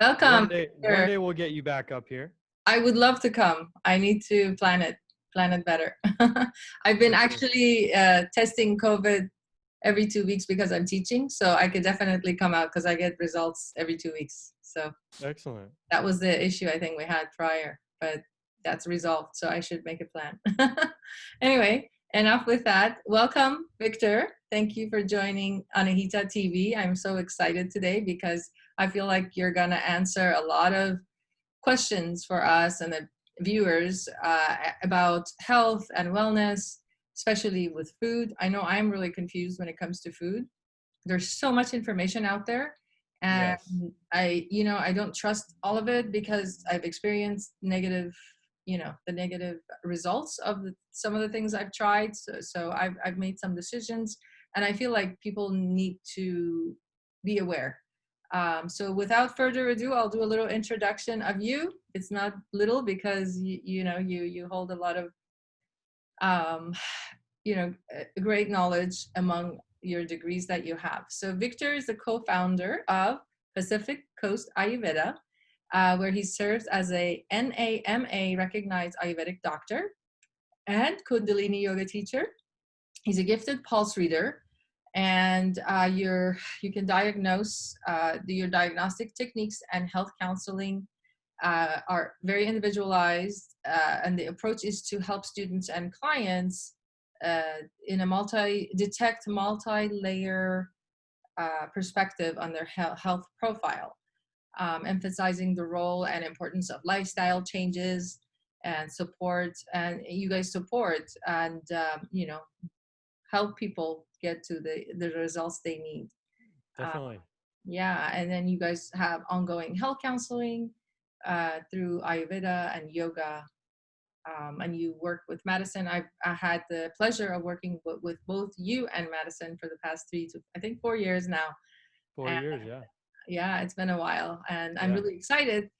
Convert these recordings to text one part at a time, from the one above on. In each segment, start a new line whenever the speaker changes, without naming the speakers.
Welcome.
One day we'll get you back up here.
I would love to come. I need to plan it better. I've been actually testing COVID every 2 weeks because I'm teaching, so I could definitely come out because I get results every 2 weeks. So
excellent.
That was the issue I think we had prior, but that's resolved, so I should make a plan. Anyway, enough with that. Welcome, Victor. Thank you for joining Anahita TV. I'm so excited today because I feel like you're going to answer a lot of questions for us and the viewers about health and wellness, especially with food. I know I'm really confused when it comes to food. There's so much information out there, and
Yes.
I don't trust all of it because I've experienced negative, the negative results of some of the things I've tried. So I've made some decisions, and I feel like people need to be aware. So without further ado, I'll do a little introduction of you. It's not little because you hold a lot of great knowledge among your degrees that you have. So Victor is the co-founder of Pacific Coast Ayurveda, where he serves as a NAMA recognized Ayurvedic doctor and Kundalini yoga teacher. He's a gifted pulse reader, and you can diagnose your diagnostic techniques and health counseling are very individualized, and the approach is to help students and clients in a detect multi-layer perspective on their health profile, emphasizing the role and importance of lifestyle changes and support. And you guys support and help people get to the results they need.
Definitely.
Yeah, and then you guys have ongoing health counseling through Ayurveda and yoga, and you work with Madison. I had the pleasure of working with both you and Madison for the past 4 years now.
4 years, yeah.
Yeah, it's been a while, and I'm
Yeah.
really excited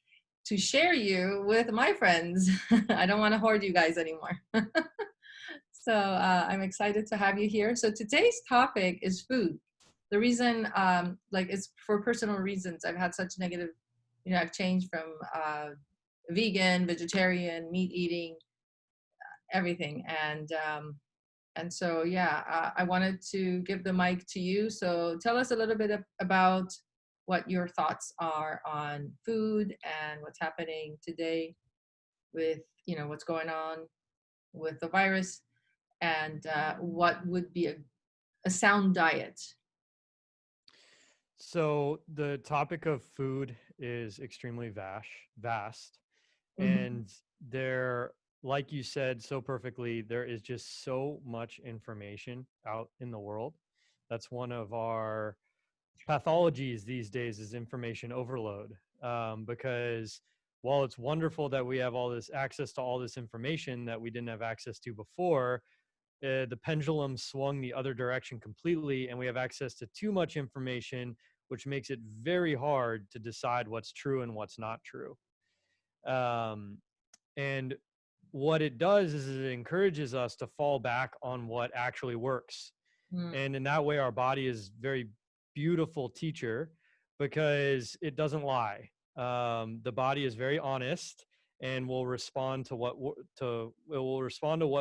to share you with my friends. I don't want to hoard you guys anymore. So I'm excited to have you here. So today's topic is food. The reason, it's for personal reasons. I've had such negative, I've changed from vegan, vegetarian, meat eating, everything, and so I wanted to give the mic to you. So tell us a little bit about what your thoughts are on food and what's happening today with what's going on with the virus, and what would be a sound diet.
So the topic of food is extremely vast.
Mm-hmm.
And there, like you said so perfectly, there is just so much information out in the world. That's one of our pathologies these days, is information overload. Because while it's wonderful that we have all this access to all this information that we didn't have access to before, the pendulum swung the other direction completely, and we have access to too much information, which makes it very hard to decide what's true and what's not true. And what it does is it encourages us to fall back on what actually works. And in that way, our body is very beautiful teacher because it doesn't lie. The body is very honest and will respond to what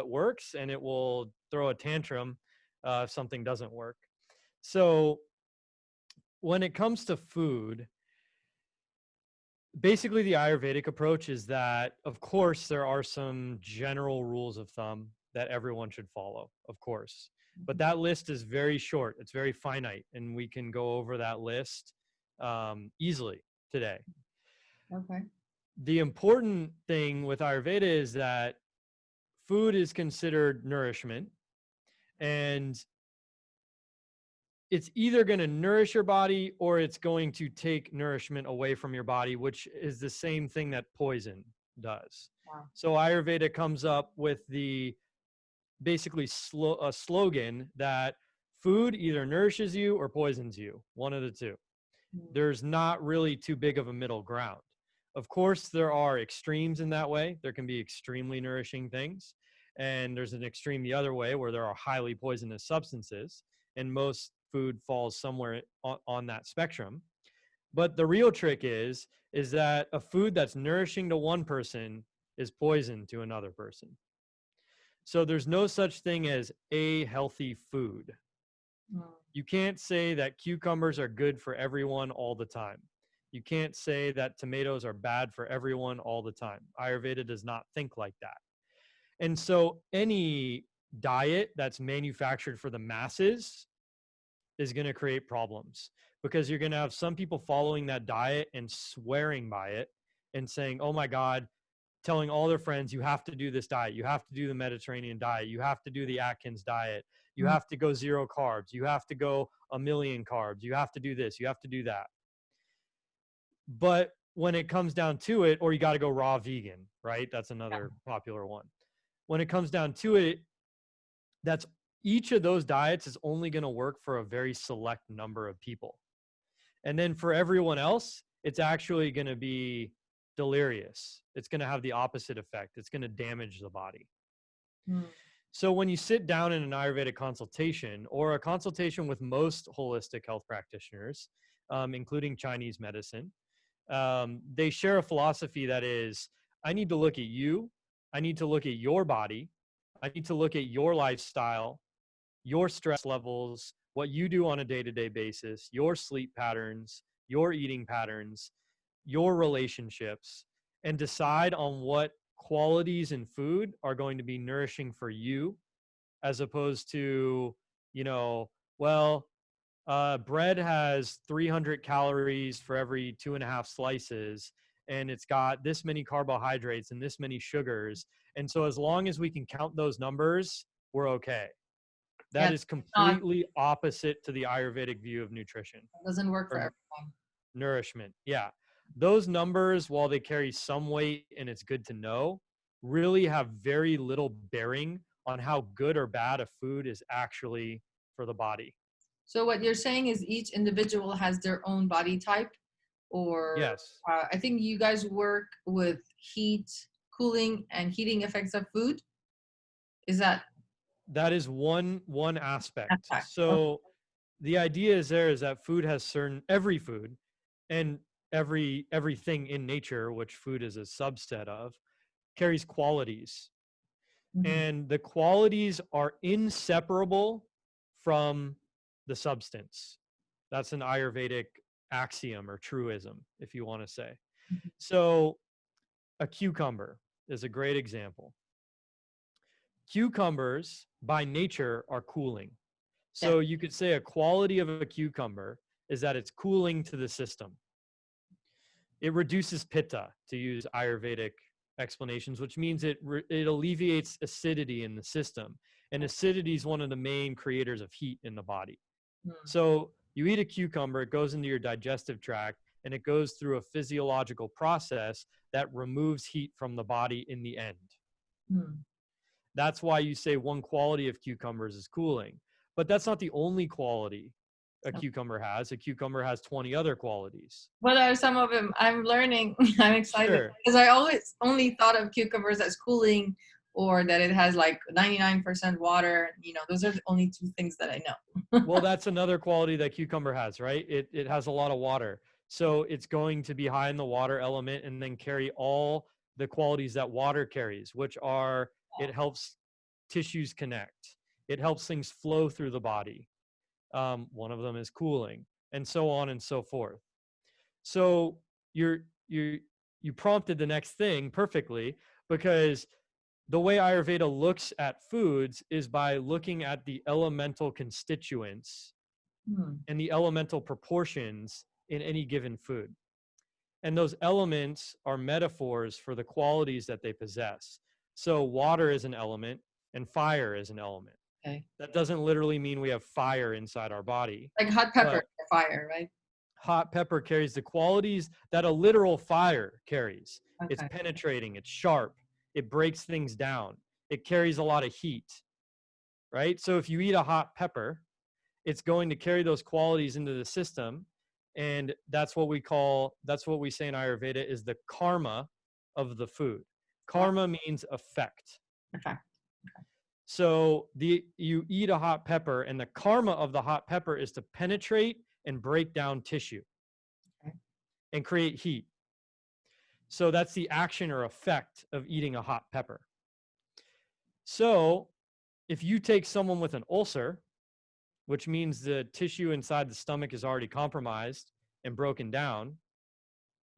works, and it will throw a tantrum if something doesn't work. So when it comes to food, basically the Ayurvedic approach is that, of course, there are some general rules of thumb that everyone should follow, of course. But that list is very short. It's very finite, and we can go over that list easily today.
Okay.
The important thing with Ayurveda is that food is considered nourishment, and it's either going to nourish your body or it's going to take nourishment away from your body, which is the same thing that poison does.
Wow.
So Ayurveda comes up with the basically a slogan that food either nourishes you or poisons you, one of the two. There's not really too big of a middle ground. Of course, there are extremes in that way. There can be extremely nourishing things, and there's an extreme the other way where there are highly poisonous substances, and most food falls somewhere on that spectrum. But the real trick is that a food that's nourishing to one person is poison to another person. So there's no such thing as a healthy food. You can't say that cucumbers are good for everyone all the time. You can't say that tomatoes are bad for everyone all the time. Ayurveda does not think like that. And so any diet that's manufactured for the masses is going to create problems, because you're going to have some people following that diet and swearing by it and saying, oh my God, telling all their friends, you have to do this diet. You have to do the Mediterranean diet. You have to do the Atkins diet. You have to go 0 carbs. You have to go 1,000,000 carbs. You have to do this. You have to do that. But when it comes down to it, or you got to go raw vegan, right? That's another popular one. When it comes down to it, that's each of those diets is only going to work for a very select number of people. And then for everyone else, it's actually going to be delirious. It's going to have the opposite effect. It's going to damage the body. So when you sit down in an Ayurvedic consultation, or a consultation with most holistic health practitioners, including Chinese medicine, they share a philosophy that is, I need to look at you. I need to look at your body. I need to look at your lifestyle, your stress levels, what you do on a day-to-day basis, your sleep patterns, your eating patterns, your relationships, and decide on what qualities in food are going to be nourishing for you, as opposed to, bread has 300 calories for every 2.5 slices, and it's got this many carbohydrates and this many sugars. And so as long as we can count those numbers, we're okay. That is completely opposite to the Ayurvedic view of nutrition.
It doesn't work for everyone.
Nourishment. Yeah. Those numbers, while they carry some weight and it's good to know, really have very little bearing on how good or bad a food is actually for the body.
So what you're saying is each individual has their own body type, or
yes,
I think you guys work with heat, cooling, and heating effects of food. Is that
is one aspect. So the idea is that food has every food and everything in nature, which food is a subset of, carries qualities. And the qualities are inseparable from the substance. That's an Ayurvedic axiom or truism, if you want to say. So a cucumber is a great example. Cucumbers by nature are cooling. So you could say a quality of a cucumber is that it's cooling to the system. It reduces pitta, to use Ayurvedic explanations, which means it alleviates acidity in the system. And acidity is one of the main creators of heat in the body. So you eat a cucumber, it goes into your digestive tract, and it goes through a physiological process that removes heat from the body in the end. That's why you say one quality of cucumbers is cooling. But that's not the only quality a cucumber has. A cucumber has 20 other qualities.
What are some of them? I'm learning. I'm excited because I always only thought of cucumbers as cooling, or that it has like 99% water. Those are the only 2 things that I know.
Well, that's another quality that cucumber has, right? It has a lot of water. So it's going to be high in the water element and then carry all the qualities that water carries, which are, it helps tissues connect. It helps things flow through the body. One of them is cooling, and so on and so forth. So you prompted the next thing perfectly, because the way Ayurveda looks at foods is by looking at the elemental constituents and the elemental proportions in any given food. And those elements are metaphors for the qualities that they possess. So water is an element and fire is an element.
Okay.
That doesn't literally mean we have fire inside our body.
Like hot pepper fire, right?
Hot pepper carries the qualities that a literal fire carries.
Okay.
It's penetrating, it's sharp, it breaks things down, it carries a lot of heat, right? So if you eat a hot pepper, it's going to carry those qualities into the system. And that's what we say in Ayurveda is the karma of the food. Karma means effect.
Effect.
So you eat a hot pepper, and the karma of the hot pepper is to penetrate and break down tissue. and create heat. So that's the action or effect of eating a hot pepper. So if you take someone with an ulcer, which means the tissue inside the stomach is already compromised and broken down,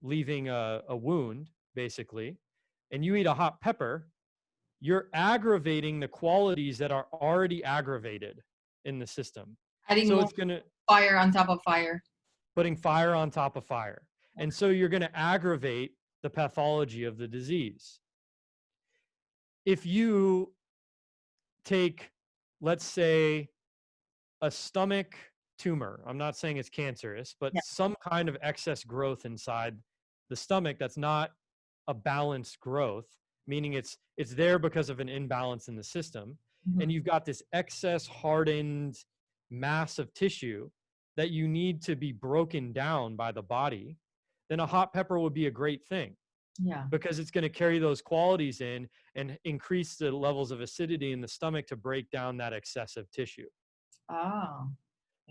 leaving a wound, basically, and you eat a hot pepper, you're aggravating the qualities that are already aggravated in the system.
Adding
So
more
it's going to
fire on top of fire.
putting fire on top of fire. And so you're going to aggravate the pathology of the disease. If you take, let's say, a stomach tumor, I'm not saying it's cancerous, but
Yeah.
some kind of excess growth inside the stomach that's not a balanced growth, meaning it's there because of an imbalance in the system, and you've got this excess hardened mass of tissue that you need to be broken down by the body, then a hot pepper would be a great thing.
Yeah.
Because it's going to carry those qualities in and increase the levels of acidity in the stomach to break down that excessive tissue.
Oh,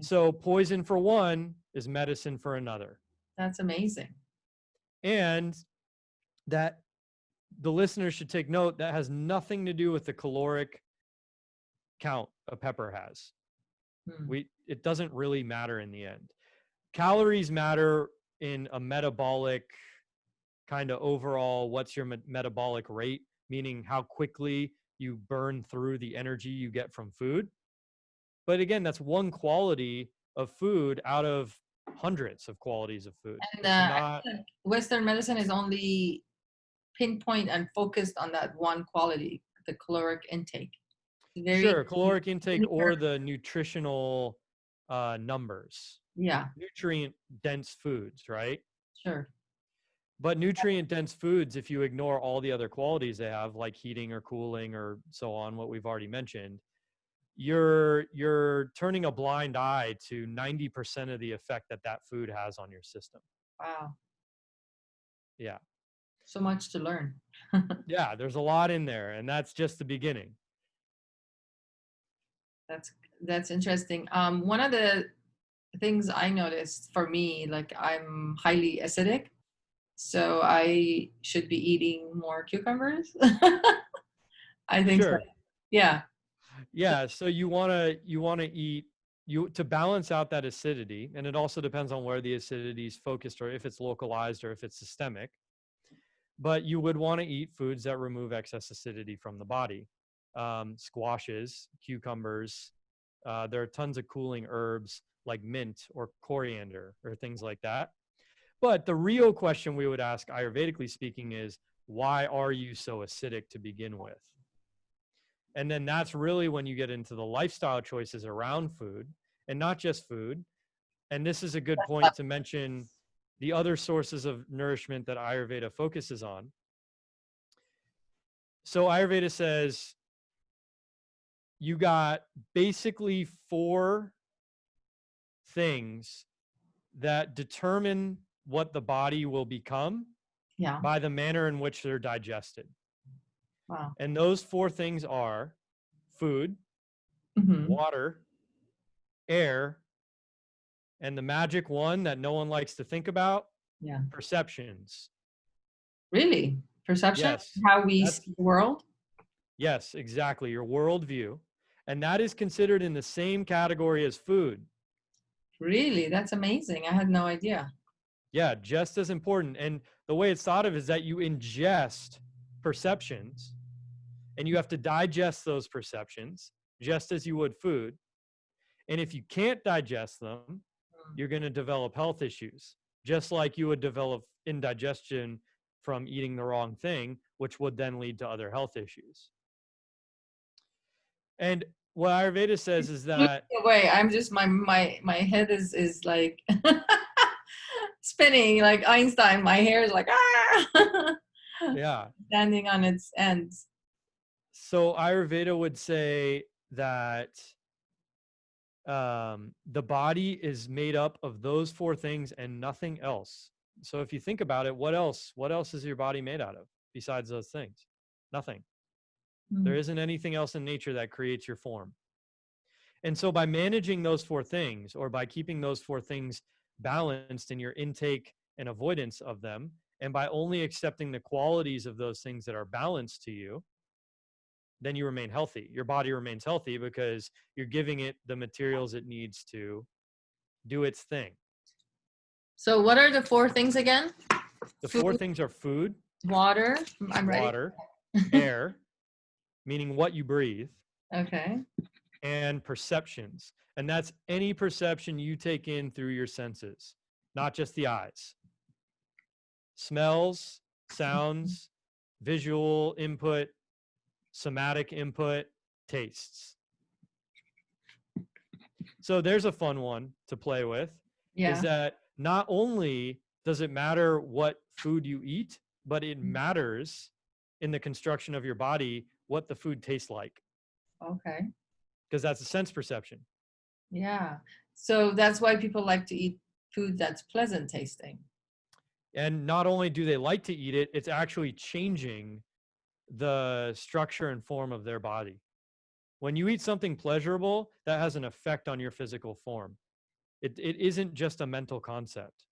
So poison for one is medicine for another.
that's amazing.
And that the listeners should take note, that has nothing to do with the caloric count a pepper has. It doesn't really matter in the end. Calories matter in a metabolic kind of overall, what's your metabolic rate, meaning how quickly you burn through the energy you get from food. But again, that's one quality of food out of hundreds of qualities of food.
And Western medicine is only pinpoint and focused on that one quality, the caloric intake.
Sure, caloric intake or the nutritional numbers.
Yeah.
Nutrient dense foods, right?
Sure.
But nutrient dense foods, if you ignore all the other qualities they have, like heating or cooling or so on, what we've already mentioned, you're turning a blind eye to 90% of the effect that food has on your system.
Wow.
Yeah.
So much to learn.
Yeah, there's a lot in there, and that's just the beginning.
That's interesting. One of the things I noticed for me, like I'm highly acidic, so I should be eating more cucumbers. I think
sure.
So. Yeah.
Yeah, so you want to eat to balance out that acidity, and it also depends on where the acidity is focused or if it's localized or if it's systemic. But you would want to eat foods that remove excess acidity from the body. Squashes, cucumbers. There are tons of cooling herbs like mint or coriander or things like that. But the real question we would ask, Ayurvedically speaking, is why are you so acidic to begin with? And then that's really when you get into the lifestyle choices around food, and not just food. And this is a good point to mention the other sources of nourishment that Ayurveda focuses on. So Ayurveda says you got basically 4 things that determine what the body will become by the manner in which they're digested.
Wow.
And those 4 things are food, water, air, and the magic one that no one likes to think about, perceptions.
Really? Perception?
Yes.
How we see the world?
Yes, exactly. Your worldview. And that is considered in the same category as food.
Really? That's amazing. I had no idea.
Yeah, just as important. And the way it's thought of is that you ingest perceptions and you have to digest those perceptions just as you would food. And if you can't digest them, you're going to develop health issues, just like you would develop indigestion from eating the wrong thing, which would then lead to other health issues. And what Ayurveda says is that
wait, I'm just my head is like spinning like Einstein. My hair is like
yeah,
standing on its ends.
So Ayurveda would say that the body is made up of those 4 things and nothing else. So if you think about it, what else is your body made out of besides those things? Nothing. There isn't anything else in nature that creates your form. And so by managing those 4 things, or by keeping those 4 things balanced in your intake and avoidance of them. And by only accepting the qualities of those things that are balanced to you, then you remain healthy. Your body remains healthy because you're giving it the materials it needs to do its thing.
So what are the 4 things again?
The
Food,
4 things are food,
water. I'm ready.
water, air, meaning what you breathe,
Okay.
and perceptions. And that's any perception you take in through your senses, not just the eyes. Smells, sounds, visual input, somatic input, tastes. So there's a fun one to play with, is that not only does it matter what food you eat, but it matters in the construction of your body what the food tastes like.
Okay.
Because that's a sense perception.
Yeah. So that's why people like to eat food that's pleasant tasting.
And not only do they like to eat it, it's actually changing the structure and form of their body. When you eat something pleasurable, that has an effect on your physical form. It isn't just a mental concept.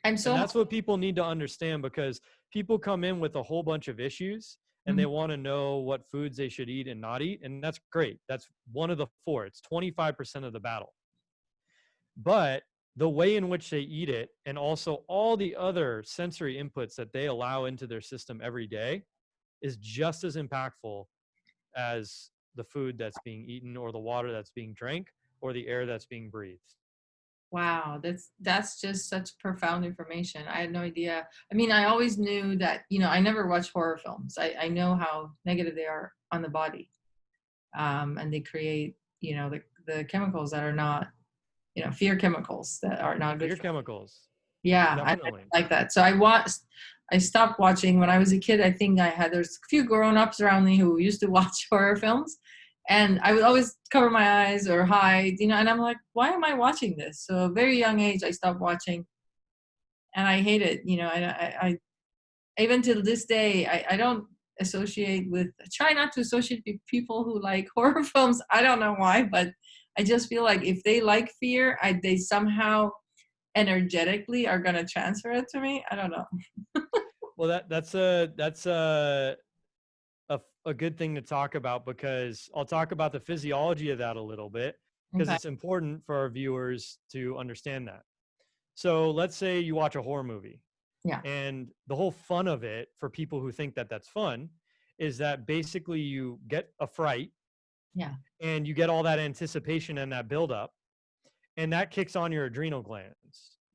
And that's what people need to understand, because people come in with a whole bunch of issues and they want to know what foods they should eat and not eat. And that's great. That's one of the 4. It's 25% of the battle. But the way in which they eat it, and also all the other sensory inputs that they allow into their system every day, is just as impactful as the food that's being eaten, or the water that's being drank, or the air that's being breathed.
Wow, that's just such profound information. I had no idea. I mean, I always knew that, I never watch horror films. I know how negative they are on the body. And they create, the chemicals that are not, fear chemicals that are not good.
Fear chemicals.
Yeah,
definitely.
I like that. So I stopped watching when I was a kid. I think there's a few grown-ups around me who used to watch horror films, and I would always cover my eyes or hide, and I'm like, why am I watching this? So at a very young age, I stopped watching, and I hate it. I even till this day, I don't try not to associate with people who like horror films. I don't know why, but I just feel like if they like fear, they somehow energetically are going to transfer it to me. I don't know.
Well, that's a good thing to talk about, because I'll talk about the physiology of that a little bit, because it's important for our viewers to understand that. So let's say you watch a horror movie.
Yeah.
And the whole fun of it, for people who think that that's fun, is that basically you get a fright.
Yeah.
And you get all that anticipation and that buildup, and that kicks on your adrenal glands.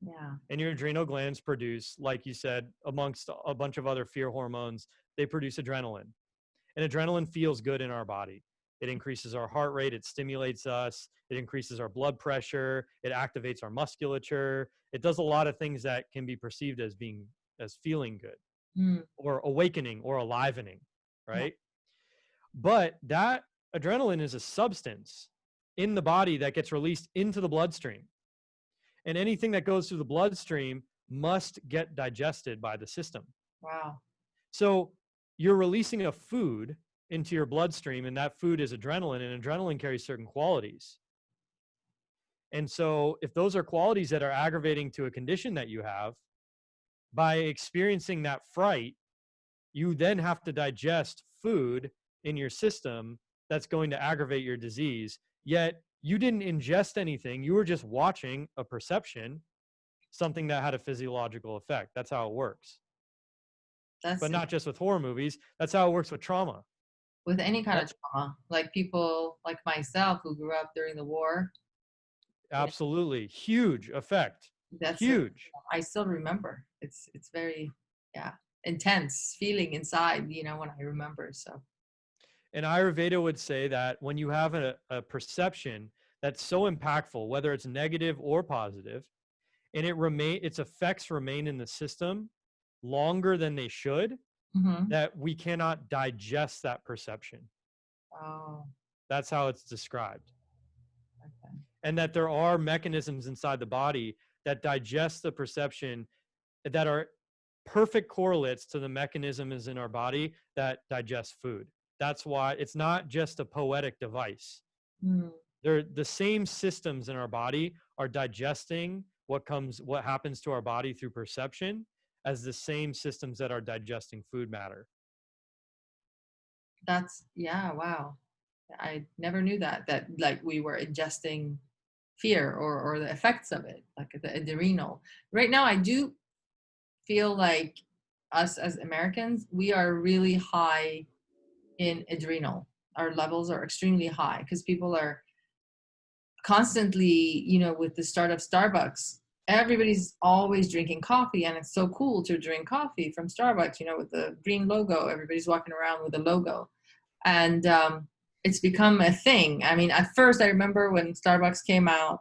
Yeah.
And your adrenal glands produce, like you said, amongst a bunch of other fear hormones, they produce adrenaline. And adrenaline feels good in our body. It increases our heart rate. It stimulates us. It increases our blood pressure. It activates our musculature. It does a lot of things that can be perceived as feeling good, or awakening, or alivening, right? Yeah. But that adrenaline is a substance in the body that gets released into the bloodstream. And anything that goes through the bloodstream must get digested by the system.
Wow.
So you're releasing a food into your bloodstream, and that food is adrenaline, and adrenaline carries certain qualities. And so if those are qualities that are aggravating to a condition that you have, by experiencing that fright, you then have to digest food in your system that's going to aggravate your disease. Yet you didn't ingest anything. You were just watching a perception, something that had a physiological effect. That's how it works. But not just with horror movies. That's how it works with trauma.
With any kind of trauma, like people like myself who grew up during the war.
Absolutely. Huge effect. That's huge.
I still remember. It's very, intense feeling inside, when I remember. So.
And Ayurveda would say that when you have a perception that's so impactful, whether it's negative or positive, and its effects remain in the system longer than they should, that we cannot digest that perception.
Oh.
That's how it's described. Okay. And that there are mechanisms inside the body that digest the perception that are perfect correlates to the mechanisms in our body that digest food. That's why it's not just a poetic device. They're the same systems in our body are digesting what happens to our body through perception as the same systems that are digesting food matter.
That's, yeah, wow. I never knew that like we were ingesting fear or the effects of it, like the adrenal. Right now, I do feel like us as Americans, we are really high in adrenal. Our levels are extremely high because people are constantly, with the start of Starbucks, everybody's always drinking coffee, and it's so cool to drink coffee from Starbucks, with the green logo. Everybody's walking around with a logo. And it's become a thing. I mean, at first, I remember when Starbucks came out,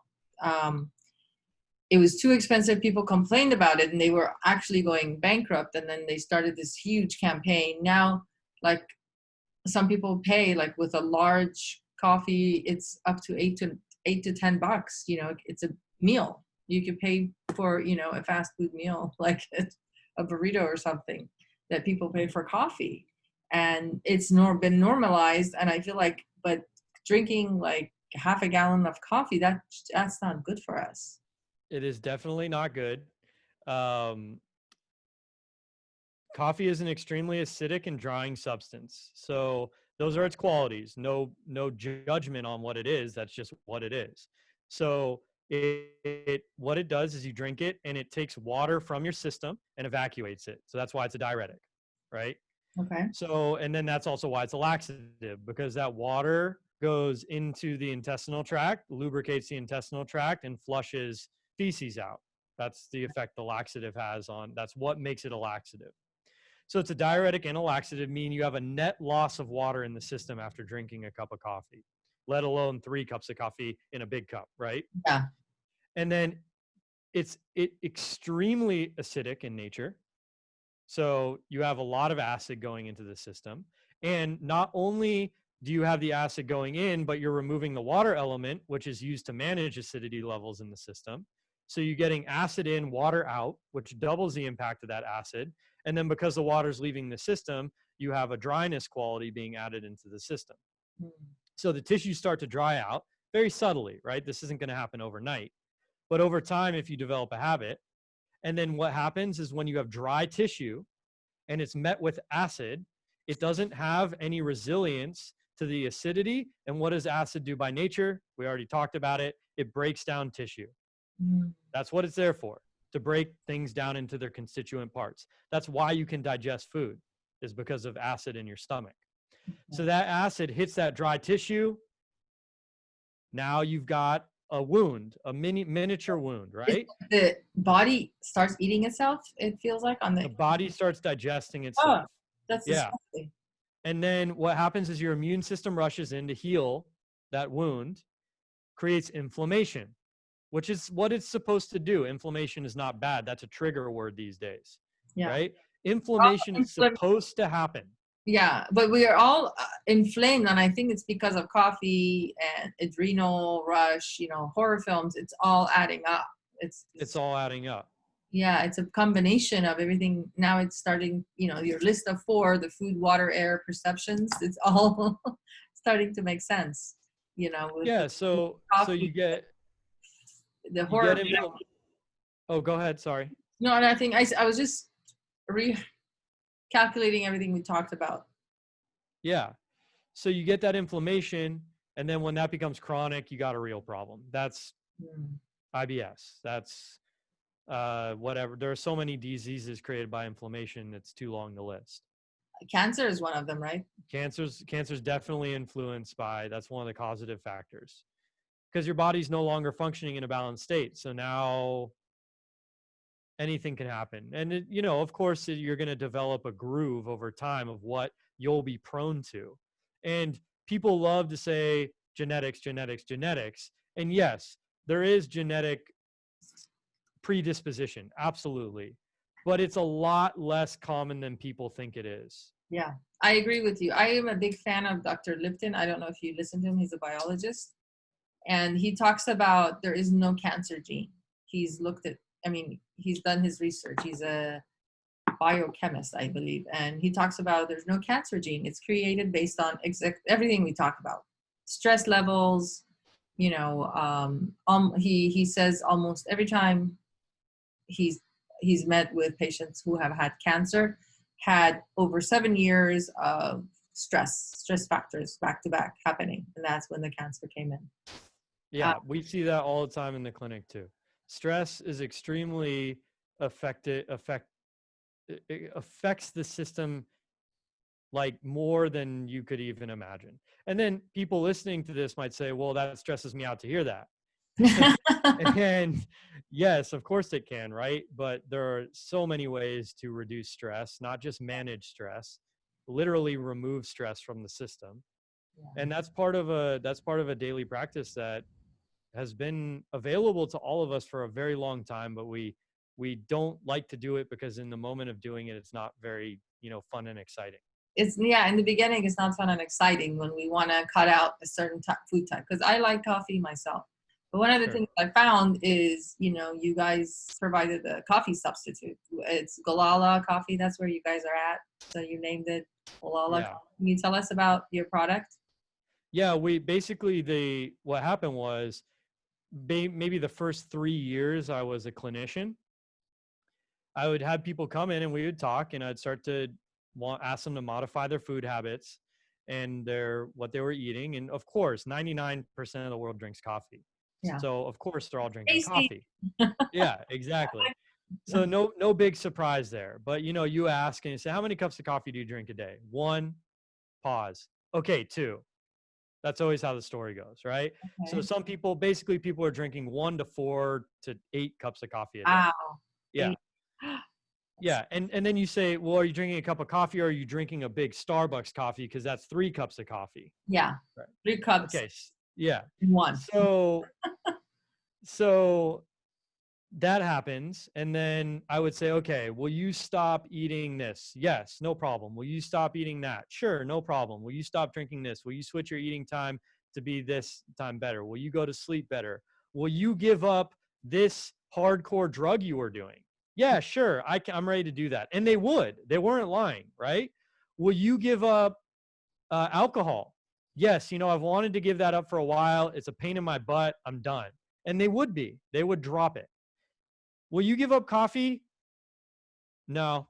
it was too expensive. People complained about it, and they were actually going bankrupt. And then they started this huge campaign. Now, like, some people pay, like with a large coffee, it's up to $8 to $10. It's a meal. You could pay for, a fast food meal, like a burrito or something, that people pay for coffee. And it's been normalized. And I feel like, but drinking like half a gallon of coffee, that's not good for us.
It is definitely not good. Coffee is an extremely acidic and drying substance. So those are its qualities. No judgment on what it is. That's just what it is. So what it does is you drink it and it takes water from your system and evacuates it. So that's why it's a diuretic, right?
Okay.
So, and then that's also why it's a laxative, because that water goes into the intestinal tract, lubricates the intestinal tract, and flushes feces out. That's the effect the laxative has on, that's what makes it a laxative. So it's a diuretic and a laxative, meaning you have a net loss of water in the system after drinking a cup of coffee, let alone 3 cups of coffee in a big cup, right?
Yeah.
And then it's extremely acidic in nature. So you have a lot of acid going into the system. And not only do you have the acid going in, but you're removing the water element, which is used to manage acidity levels in the system. So you're getting acid in, water out, which doubles the impact of that acid. And then because the water's leaving the system, you have a dryness quality being added into the system.
Mm.
So the tissues start to dry out very subtly, right? This isn't going to happen overnight. But over time, if you develop a habit, and then what happens is when you have dry tissue and it's met with acid, it doesn't have any resilience to the acidity. And what does acid do by nature? We already talked about it. It breaks down tissue.
Mm.
That's what it's there for, to break things down into their constituent parts. That's why you can digest food, is because of acid in your stomach.
Okay.
So that acid hits that dry tissue. Now you've got a wound, a miniature wound, right?
The body starts eating itself, it feels like, on
The body starts digesting
Oh,
itself.
that's
Yeah.
disgusting.
And then what happens is your immune system rushes in to heal that wound, creates inflammation, which is what it's supposed to do. Inflammation is not bad. That's a trigger word these days,
Yeah.
right? Inflammation is supposed to happen.
Yeah, but we are all inflamed, and I think it's because of coffee and adrenal rush, horror films. It's all adding up.
It's all adding up.
Yeah, it's a combination of everything. Now it's starting, your list of 4, the food, water, air, perceptions, it's all starting to make sense, with
Yeah,
the
so
coffee,
you get
the horror.
Oh, go ahead, sorry.
No, and I think I was just recalculating everything we talked about.
Yeah. So you get that inflammation, and then when that becomes chronic, you got a real problem. That's IBS. That's whatever. There are so many diseases created by inflammation. It's too long to list.
Cancer is one of them, right?
Cancer's definitely influenced by, that's one of the causative factors, because your body's no longer functioning in a balanced state. So now anything can happen. And, of course, you're going to develop a groove over time of what you'll be prone to. And people love to say genetics, genetics, genetics. And yes, there is genetic predisposition. Absolutely. But it's a lot less common than people think it is.
Yeah, I agree with you. I am a big fan of Dr. Lipton. I don't know if you listen to him. He's a biologist. And he talks about there is no cancer gene. He's done his research. He's a biochemist, I believe. And he talks about there's no cancer gene. It's created based on everything we talk about. Stress levels, you know, he says almost every time he's he's met with patients who have had cancer, had over 7 years of stress factors back to back happening, and that's when the cancer came in.
Yeah, we see that all the time in the clinic too. Stress is extremely it affects the system like more than you could even imagine. And then people listening to this might say, well, that stresses me out to hear that. And yes, of course it can, right? But there are so many ways to reduce stress, not just manage stress, literally remove stress from the system. And that's part of a daily practice that has been available to all of us for a very long time, but we don't like to do it because in the moment of doing it, it's not very, fun and exciting.
It's, yeah, in the beginning it's not fun and exciting when we want to cut out a certain food type, because I like coffee myself. But one of the
Sure.
things I found is, you guys provided a coffee substitute. It's Gualala coffee. That's where you guys are at. So you named it Gualala.
Yeah.
Can you tell us about your product?
Yeah, we basically what happened was maybe the first 3 years I was a clinician, I would have people come in and we would talk, and I'd start to ask them to modify their food habits and what they were eating. And of course, 99% of the world drinks coffee.
Yeah.
So of course they're all drinking
Tasty.
coffee. Yeah, exactly. So no big surprise there. But you ask and you say, how many cups of coffee do you drink a day? One, pause. Okay, two. That's always how the story goes, right?
Okay.
So some people are drinking 1 to 4 to 8 cups of coffee a day.
Wow.
Yeah.
8.
Yeah. And then you say, well, are you drinking a cup of coffee or are you drinking a big Starbucks coffee? Because that's 3 cups of coffee.
Yeah.
Right.
3 cups.
Okay. Yeah.
In one.
So that happens. And then I would say, okay, will you stop eating this? Yes, no problem. Will you stop eating that? Sure, no problem. Will you stop drinking this? Will you switch your eating time to be this time better? Will you go to sleep better? Will you give up this hardcore drug you were doing? Yeah, sure. I'm ready to do that. And they would. They weren't lying, right? Will you give up alcohol? Yes, I've wanted to give that up for a while. It's a pain in my butt. I'm done. And they would be. They would drop it. Will you give up coffee? No.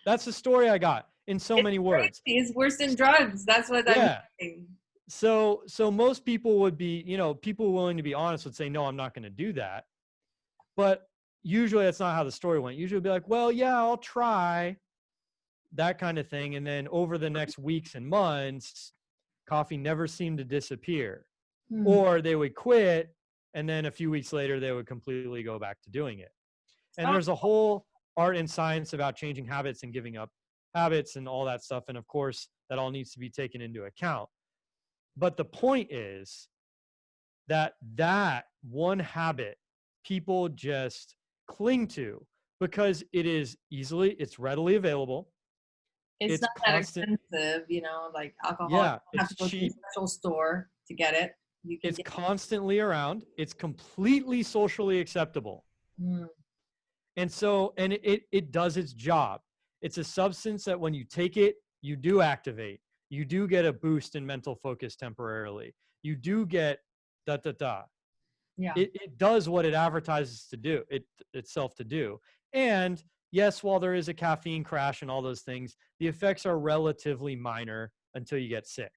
That's the story I got in so many words.
It's worse than drugs. That's what I'm saying.
So most people would be, people willing to be honest would say, no, I'm not going to do that. But usually that's not how the story went. Usually it'd be like, well, yeah, I'll try, that kind of thing. And then over the next weeks and months, coffee never seemed to disappear. Or they would quit, and then a few weeks later, they would completely go back to doing it. And there's a whole art and science about changing habits and giving up habits and all that stuff. And of course, that all needs to be taken into account. But the point is that one habit people just cling to because it's readily available.
It's not that expensive, like alcohol.
Yeah,
you have to go to a special store to get it.
It's constantly around. It's completely socially acceptable. And so, and it does its job. It's a substance that when you take it, you do activate. You do get a boost in mental focus temporarily. You do get da-da-da.
Yeah.
It does what it advertises to do, itself to do. And yes, while there is a caffeine crash and all those things, the effects are relatively minor until you get sick.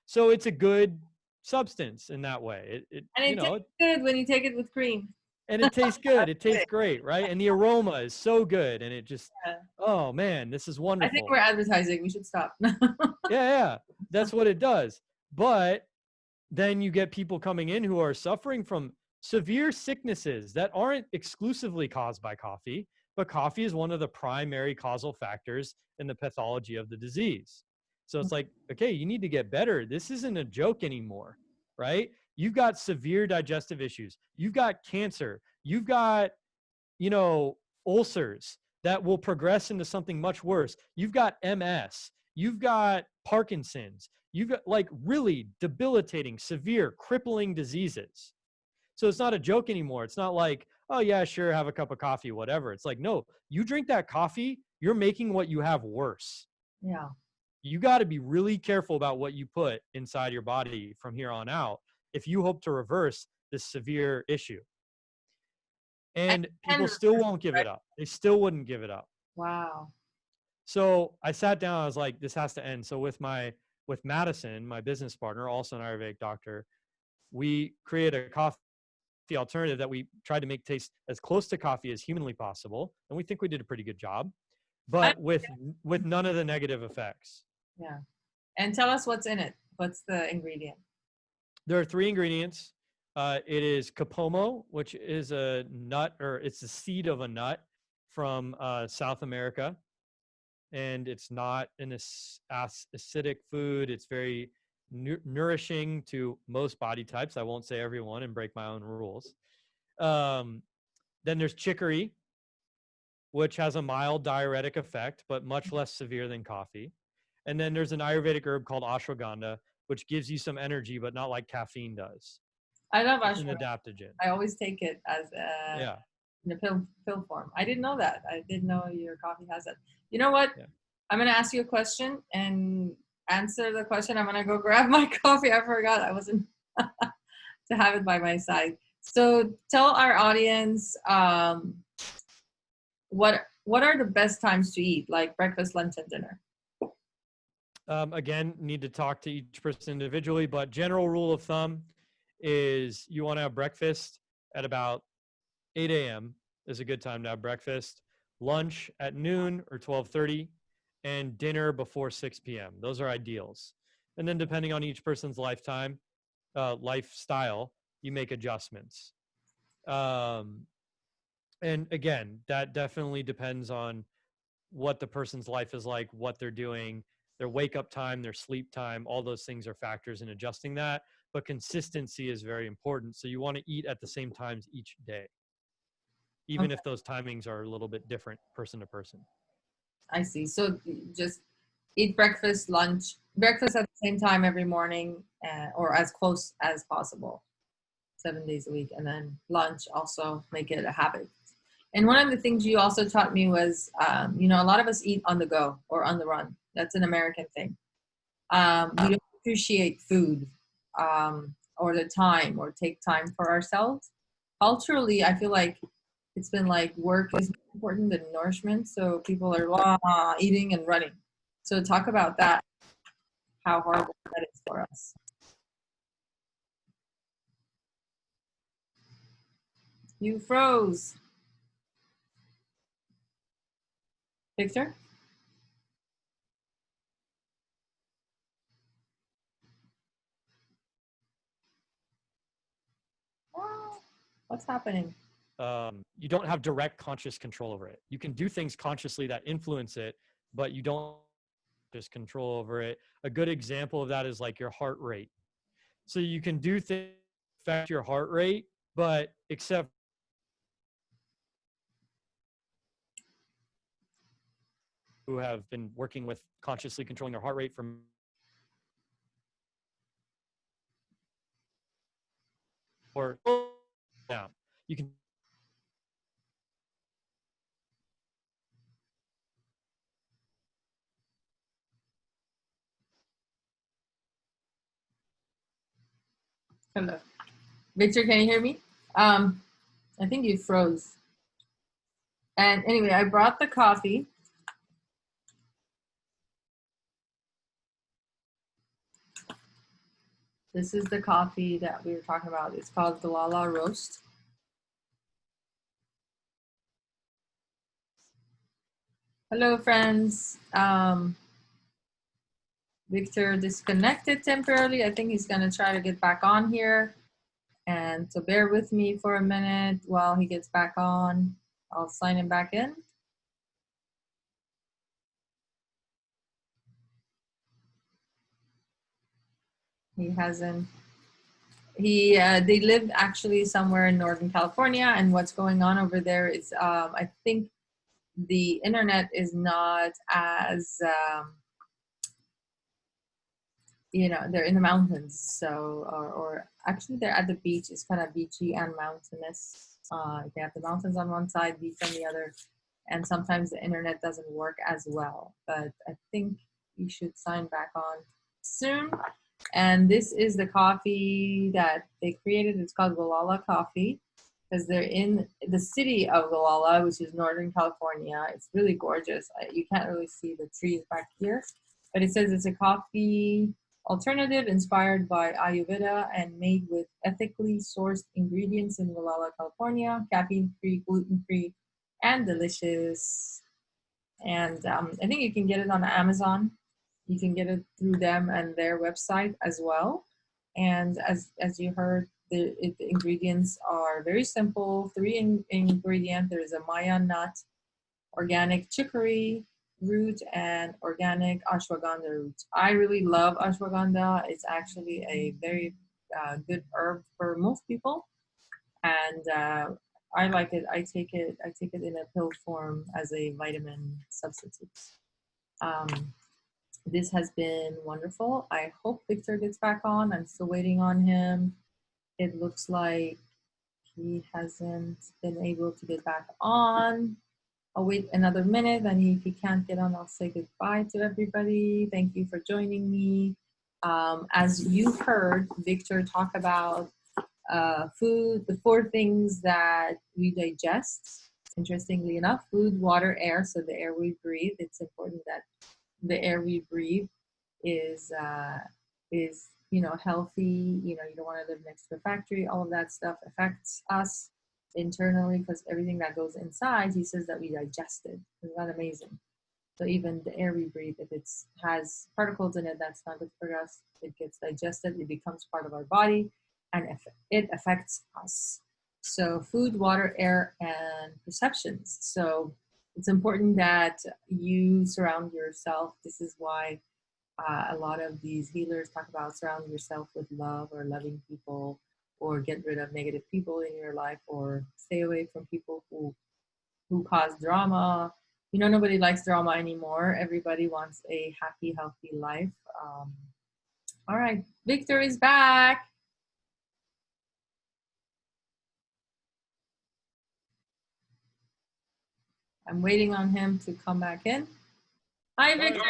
So it's a good substance in that way. It
tastes good when you take it with cream.
And it tastes good. It tastes great, right? And the aroma is so good. And it just, oh man, this is wonderful.
I think we're advertising. We should stop.
Yeah. That's what it does. But then you get people coming in who are suffering from severe sicknesses that aren't exclusively caused by coffee, but coffee is one of the primary causal factors in the pathology of the disease. So it's like, okay, you need to get better. This isn't a joke anymore, right? You've got severe digestive issues. You've got cancer. You've got, ulcers that will progress into something much worse. You've got MS. You've got Parkinson's. You've got like really debilitating, severe, crippling diseases. So it's not a joke anymore. It's not like, oh yeah, sure, have a cup of coffee, whatever. It's like, no, you drink that coffee, you're making what you have worse.
Yeah.
you got to be really careful about what you put inside your body from here on out if you hope to reverse this severe issue. And people still won't give it up. They still wouldn't give it up.
Wow.
So I sat down, I was like, this has to end. So with Madison, my business partner, also an Ayurvedic doctor, we created a coffee alternative that we tried to make taste as close to coffee as humanly possible. And we think we did a pretty good job, but with none of the negative effects.
Yeah. And tell us what's in it. What's the ingredient?
There are 3 ingredients. It is capomo, which is a nut, or it's the seed of a nut from South America. And it's not an acidic food. It's very nourishing to most body types. I won't say everyone and break my own rules. Then there's chicory, which has a mild diuretic effect, but much less severe than coffee. And then there's an Ayurvedic herb called ashwagandha, which gives you some energy, but not like caffeine does.
I love
It's
ashwagandha.
an adaptogen.
I always take it as in a pill form. I didn't know that. I didn't know your coffee has it. You know what?
Yeah.
I'm going to ask you a question and answer the question. I'm going to go grab my coffee. I forgot I wasn't to have it by my side. So tell our audience what are the best times to eat, like breakfast, lunch, and dinner?
Again, need to talk to each person individually, but general rule of thumb is you want to have breakfast at about 8 a.m. is a good time to have breakfast, lunch at noon or 12:30, and dinner before 6 p.m. Those are ideals. And then depending on each person's lifestyle, you make adjustments. And again, that definitely depends on what the person's life is like, what they're doing, their wake up time, their sleep time, all those things are factors in adjusting that. But consistency is very important. So you want to eat at the same times each day, even if those timings are a little bit different person to person.
I see. So just eat breakfast at the same time every morning, or as close as possible, 7 days a week. And then lunch, also make it a habit. And one of the things you also taught me was, a lot of us eat on the go or on the run. That's an American thing. We don't appreciate food or the time or take time for ourselves. Culturally, I feel like it's been like work is more important than nourishment. So people are eating and running. So talk about that, how horrible that is for us. You froze. Victor? What's happening?
You don't have direct conscious control over it. You can do things consciously that influence it, but you don't just control over it. A good example of that is like your heart rate. So you can do things that affect your heart rate, but except who have been working with consciously controlling their heart rate from or down. You can
Hello. Victor, can you hear me? I think you froze. And anyway, I brought the coffee. This is the coffee that we were talking about. It's called Gualala Roast. Hello, friends. Victor disconnected temporarily. I think he's going to try to get back on here. And so bear with me for a minute while he gets back on. I'll sign him back in. He hasn't. They live actually somewhere in Northern California, and what's going on over there is I think the internet is not as they're in the mountains, so or actually they're at the beach. It's kind of beachy and mountainous. They have the mountains on one side, beach on the other, and sometimes the internet doesn't work as well. But I think he should sign back on soon. And this is the coffee that they created. It's called Gualala coffee because they're in the city of Gualala, which is Northern California. It's really gorgeous. You can't really see the trees back here, but it says it's a coffee alternative inspired by Ayurveda and made with ethically sourced ingredients in Gualala, California, caffeine-free, gluten-free, and delicious. And I think you can get it on Amazon. You can get it through them and their website as well. And as you heard, the ingredients are very simple. Three ingredients. There is a Maya nut, organic chicory root, and organic ashwagandha root. I really love ashwagandha. It's actually a very good herb for most people, and I like it. I take it. I take it in a pill form as a vitamin substitute. Um, this has been wonderful. I hope Victor gets back on. I'm still waiting on him. It looks like he hasn't been able to get back on. I'll wait another minute, and if he can't get on, I'll say goodbye to everybody. Thank you for joining me. As you heard Victor talk about food, the 4 things that we digest, interestingly enough, food, water, air, so the air we breathe. It's important that the air we breathe is healthy. You don't want to live next to a factory. All of that stuff affects us internally because everything that goes inside, he says that we digest it. Isn't that amazing? So even the air we breathe, if it has particles in it, that's not good for us. It gets digested, it becomes part of our body, and it affects us. So food, water, air, and perceptions. So it's important that you surround yourself. This is why a lot of these healers talk about surround yourself with love or loving people, or get rid of negative people in your life, or stay away from people who cause drama. Nobody likes drama anymore. Everybody wants a happy, healthy life. All right, Victor is back. I'm waiting on him to come back in. Hi, Victor.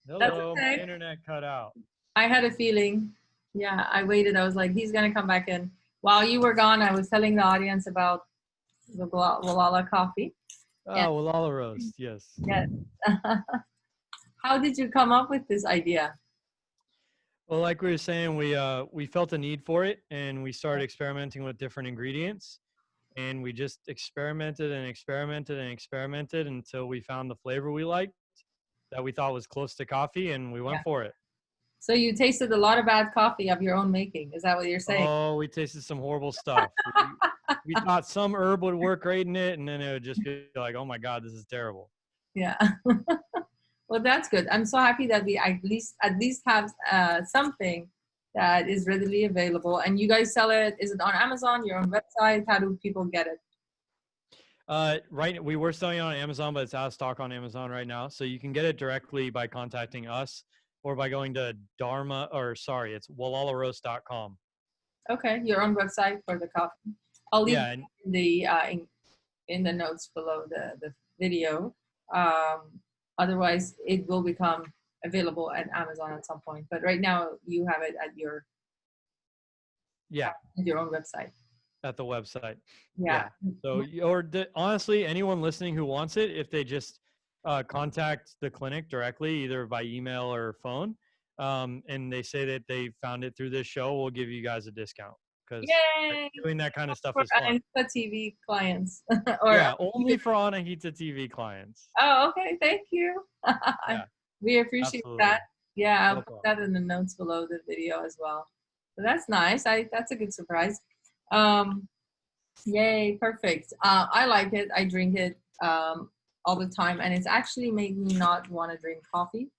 Hello, okay. My internet cut out.
I had a feeling. Yeah, I waited. I was like, he's going to come back in. While you were gone, I was telling the audience about the Gualala coffee.
Oh, Gualala roast, yes.
Yes. How did you come up with this idea?
Well, like we were saying, we felt a need for it, and we started experimenting with different ingredients. And we just experimented and experimented and experimented until we found the flavor we liked, that we thought was close to coffee, and we went for it.
So you tasted a lot of bad coffee of your own making. Is that what you're saying?
Oh, we tasted some horrible stuff. we thought some herb would work great in it, and then it would just be like, oh my God, this is terrible.
Yeah. Well, that's good. I'm so happy that we at least have something that is readily available. And you guys sell it? Is it on Amazon, your own website? How do people get it?
Right, we were selling it on Amazon, but it's out of stock on Amazon right now. So you can get it directly by contacting us, or by going to it's gualalaroast.com. Okay,
your own website for the coffee. I'll leave in the notes below the video. Otherwise, it will become available at Amazon at some point. But right now, you have it at your own website.
At the website.
Yeah.
So, honestly, anyone listening who wants it, if they just contact the clinic directly, either by email or phone, and they say that they found it through this show, we'll give you guys a discount, because doing that kind of stuff is fun.
Anahita TV clients.
Only for Anahita TV clients.
Oh, okay. Thank you. We appreciate that. Yeah, I'll put that in the notes below the video as well. So that's nice. That's a good surprise. Yay, perfect. I like it. I drink it all the time, and it's actually made me not want to drink coffee.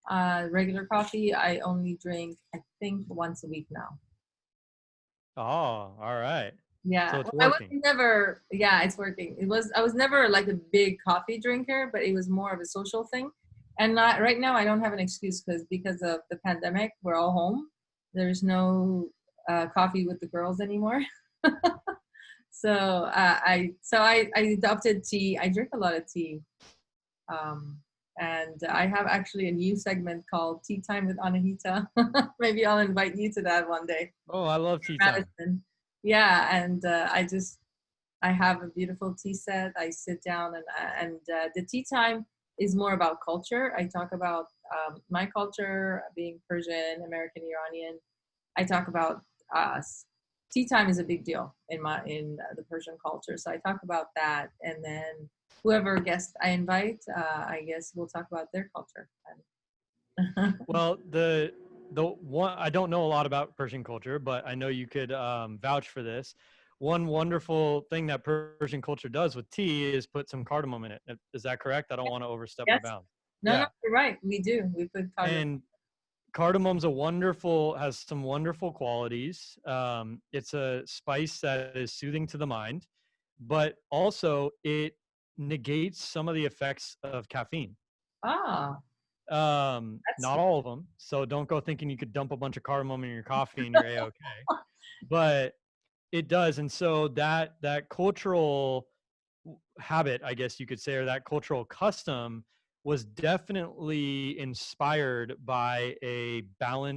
Regular coffee, I only drink, I think, once a week now.
Oh, all right.
Yeah,
so it's working.
It's working. I was never like a big coffee drinker, but it was more of a social thing. And right now, I don't have an excuse because of the pandemic, we're all home. There's no coffee with the girls anymore. So I adopted tea. I drink a lot of tea. And I have actually a new segment called Tea Time with Anahita. Maybe I'll invite you to that one day.
Oh, I love tea time.
Madison. Yeah, and I have a beautiful tea set. I sit down and the tea time is more about culture. I talk about my culture being Persian, American, Iranian. I talk about tea time is a big deal in the Persian culture. So I talk about that, and then whoever guest I invite, I guess we'll talk about their culture.
Well, the one, I don't know a lot about Persian culture, but I know you could vouch for this. One wonderful thing that Persian culture does with tea is put some cardamom in it. Is that correct? I don't want to overstep my
Yes.
bounds.
No,
Yeah.
no, you're right. We do. We put cardamom.
And cardamom's has some wonderful qualities. It's a spice that is soothing to the mind, but also it negates some of the effects of caffeine.
Ah, that's
Not all of them. So don't go thinking you could dump a bunch of cardamom in your coffee and you're a-okay. But it does. And so that cultural habit, I guess you could say, or that cultural custom was definitely inspired by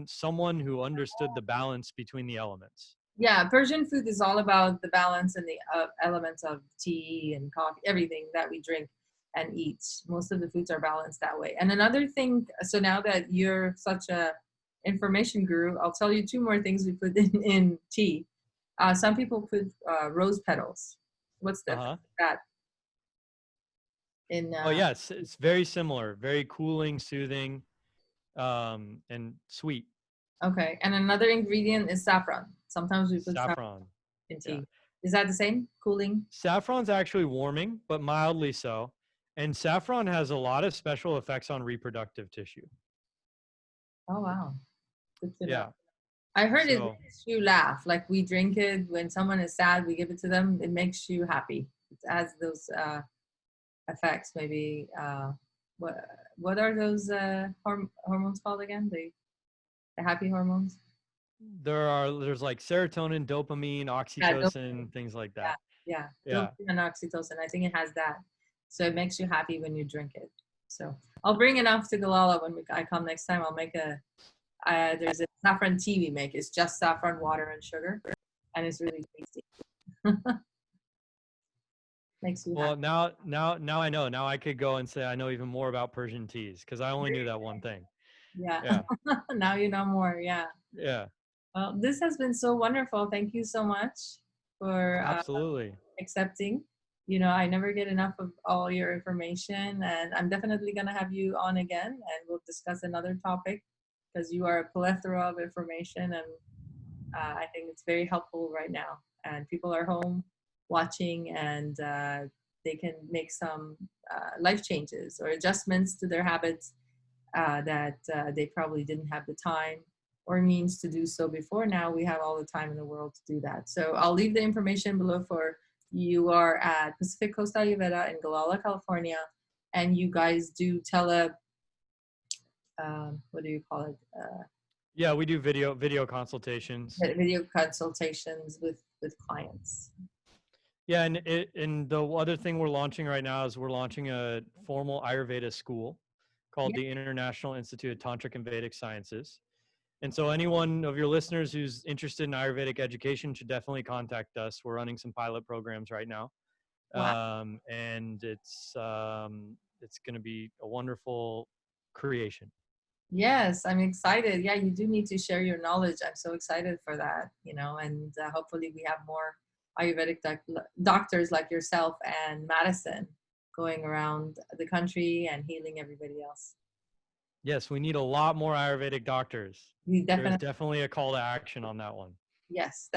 someone who understood the balance between the elements.
yeah. Persian food is all about the balance and the elements of tea and coffee, everything that we drink and eat. Most of the foods are balanced that way. And another thing, so now that you're such a information guru, I'll tell you two more things we put in tea. Some people put rose petals. What's the
Uh-huh.
that in?
Oh yes, it's very similar, very cooling, soothing, and sweet.
Okay, and another ingredient is saffron. Sometimes we put saffron
Saffron.
in
Yeah.
tea. Is that the same? Cooling?
Saffron's actually warming, but mildly so. And saffron has a lot of special effects on reproductive tissue.
Oh wow, good to know.
Yeah.
I heard it
So
makes you laugh. Like we drink it when someone is sad, we give it to them. It makes you happy. It has those effects. Maybe what what are those hormones called again? The happy hormones.
there's like serotonin, dopamine,
Yeah,
oxytocin, things like
yeah,
that.
yeah.
Yeah.
Dopamine and oxytocin. I think it has that. So it makes you happy when you drink it. So I'll bring enough to Gualala when I come next time. I'll make there's a saffron tea we make. It's just saffron, water, and sugar, and it's really tasty. Makes you
Well,
happy.
now I know. Now I could go and say I know even more about Persian teas because I only knew that one thing.
Yeah.
Yeah.
Now you know more. Yeah.
Yeah.
Well, this has been so wonderful. Thank you so much for
Absolutely.
accepting. You know, I never get enough of all your information, and I'm definitely going to have you on again, and we'll discuss another topic because you are a plethora of information, and I think it's very helpful right now. And people are home watching, and they can make some life changes or adjustments to their habits that they probably didn't have the time or means to do so before. Now we have all the time in the world to do that. So I'll leave the information below for you. Are at Pacific Coast Ayurveda in Gualala, California, and you guys do what do you call it?
Yeah, we do video consultations.
Video consultations with clients.
Yeah, and the other thing we're launching right now is we're launching a formal Ayurveda school called
Yeah.
the International Institute of Tantric and Vedic Sciences. And so anyone of your listeners who's interested in Ayurvedic education should definitely contact us. We're running some pilot programs right now.
Wow.
And it's going to be a wonderful creation.
Yes, I'm excited. Yeah, you do need to share your knowledge. I'm so excited for that, and hopefully we have more Ayurvedic doctors like yourself and Madison going around the country and healing everybody else.
Yes, we need a lot more Ayurvedic doctors.
We
There's
definitely,
definitely a call to action on that one.
yes.